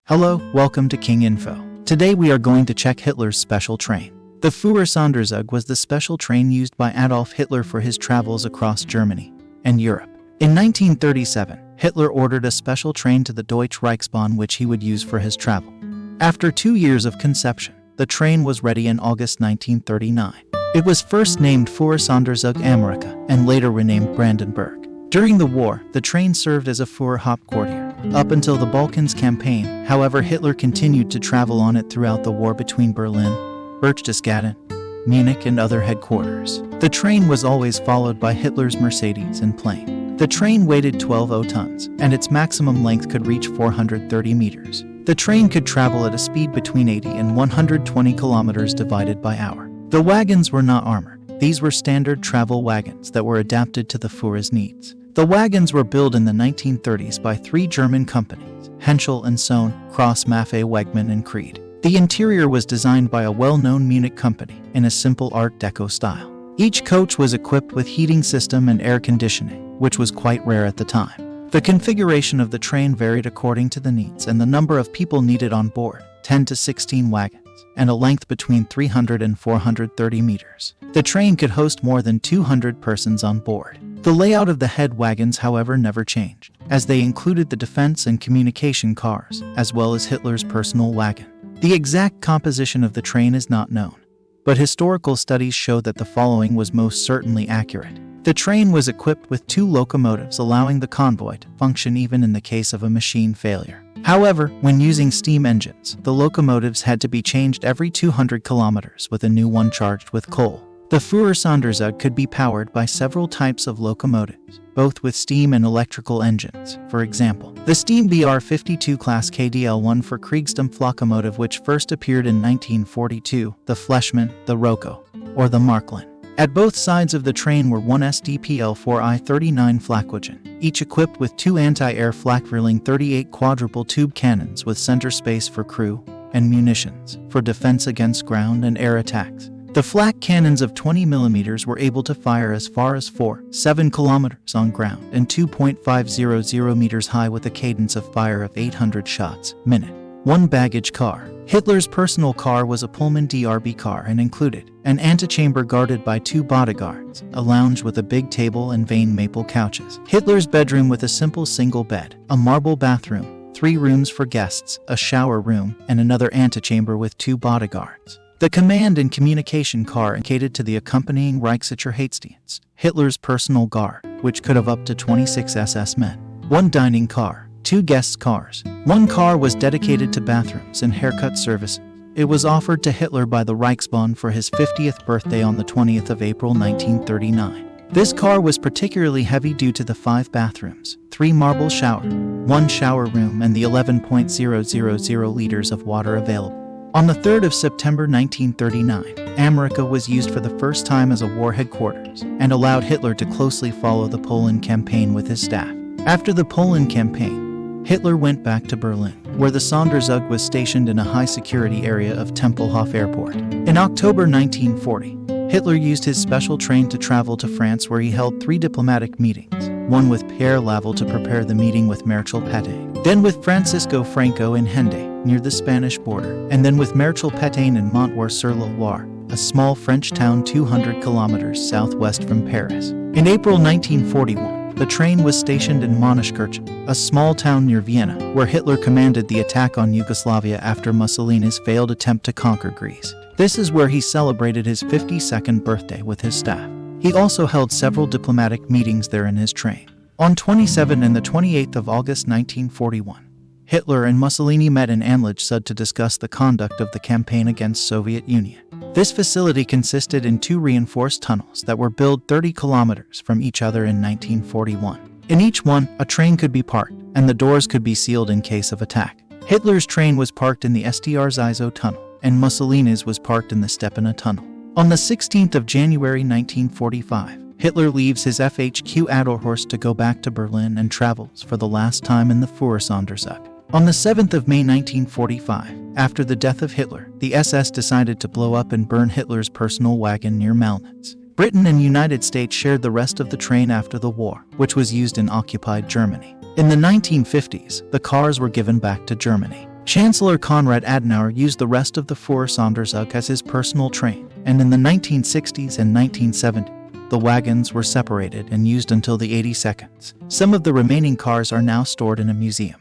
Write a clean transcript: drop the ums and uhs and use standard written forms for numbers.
Hello, welcome to King Info. Today we are going to check Hitler's special train. The Führersonderzug was the special train used by Adolf Hitler for his travels across Germany and Europe. In 1937, Hitler ordered a special train to the Deutsche Reichsbahn which he would use for his travel. After 2 years of conception, the train was ready in August 1939. It was first named Führersonderzug Amerika and later renamed Brandenburg. During the war, the train served as a Führerhauptquartier. Up until the Balkans Campaign, however, Hitler continued to travel on it throughout the war between Berlin, Berchtesgaden, Munich and other headquarters. The train was always followed by Hitler's Mercedes and plane. The train weighed 12 tons, and its maximum length could reach 430 meters. The train could travel at a speed between 80 and 120 kilometers divided by hour. The wagons were not armored. These were standard travel wagons that were adapted to the Führer's needs. The wagons were built in the 1930s by 3 German companies, Henschel and Sohn, Cross Maffei Wegmann and Creed. The interior was designed by a well-known Munich company in a simple Art Deco style. Each coach was equipped with heating system and air conditioning, which was quite rare at the time. The configuration of the train varied according to the needs and the number of people needed on board, 10 to 16 wagons, and a length between 300 and 430 meters. The train could host more than 200 persons on board. The layout of the head wagons, however, never changed, as they included the defense and communication cars, as well as Hitler's personal wagon. The exact composition of the train is not known, but historical studies show that the following was most certainly accurate. The train was equipped with 2 locomotives, allowing the convoy to function even in the case of a machine failure. However, when using steam engines, the locomotives had to be changed every 200 kilometers with a new one charged with coal. The Führersonderzug could be powered by several types of locomotives, both with steam and electrical engines. For example, the steam BR-52 class KDL-1 for Kriegsdampf locomotive which first appeared in 1942, the Fleischmann, the Rocco, or the Marklin. At both sides of the train were 1 SDPL-4I-39 flakwagen, each equipped with 2 anti-air flak-reeling 38 quadruple tube cannons with center space for crew and munitions for defense against ground and air attacks. The flak cannons of 20 mm were able to fire as far as 7 kilometers on ground and 2.500 meters high with a cadence of fire of 800 shots a minute. 1 baggage car. Hitler's personal car was a Pullman DRB car and included an antechamber guarded by 2 bodyguards, a lounge with a big table and vane maple couches. Hitler's bedroom with a simple single bed, a marble bathroom, 3 rooms for guests, a shower room, and another antechamber with 2 bodyguards. The command and communication car catered to the accompanying Reichssicherheitsdienst, Hitler's personal guard, which could have up to 26 SS men. 1 dining car, 2 guest cars. 1 car was dedicated to bathrooms and haircut services. It was offered to Hitler by the Reichsbahn for his 50th birthday on the 20th of April 1939. This car was particularly heavy due to the 5 bathrooms, 3 marble shower, 1 shower room and the 11.000 liters of water available. On the 3rd of September 1939, Amerika was used for the first time as a war headquarters and allowed Hitler to closely follow the Poland campaign with his staff. After the Poland campaign, Hitler went back to Berlin, where the Sonderzug was stationed in a high-security area of Tempelhof Airport. In October 1940, Hitler used his special train to travel to France where he held 3 diplomatic meetings, one with Pierre Laval to prepare the meeting with Marshal Pétain, then with Francisco Franco in Hendaye, near the Spanish border, and then with Marshal Pétain in Montoir-sur-Loire, a small French town 200 kilometers southwest from Paris. In April 1941, the train was stationed in Monaskirchen, a small town near Vienna, where Hitler commanded the attack on Yugoslavia after Mussolini's failed attempt to conquer Greece. This is where he celebrated his 52nd birthday with his staff. He also held several diplomatic meetings there in his train. On 27 and the 28th of August 1941, Hitler and Mussolini met in Anlage to discuss the conduct of the campaign against Soviet Union. This facility consisted in 2 reinforced tunnels that were built 30 kilometers from each other in 1941. In each one, a train could be parked, and the doors could be sealed in case of attack. Hitler's train was parked in the Strzizo tunnel, and Mussolini's was parked in the Stepina tunnel. On the 16th of January 1945, Hitler leaves his FHQ Adlerhorst to go back to Berlin and travels for the last time in the Führersonderzug. On the 7th of May 1945, after the death of Hitler, the SS decided to blow up and burn Hitler's personal wagon near Malnitz. Britain and United States shared the rest of the train after the war, which was used in occupied Germany. In the 1950s, the cars were given back to Germany. Chancellor Konrad Adenauer used the rest of the Führersonderzug as his personal train, and in the 1960s and 1970s, the wagons were separated and used until the 82nds. Some of the remaining cars are now stored in a museum.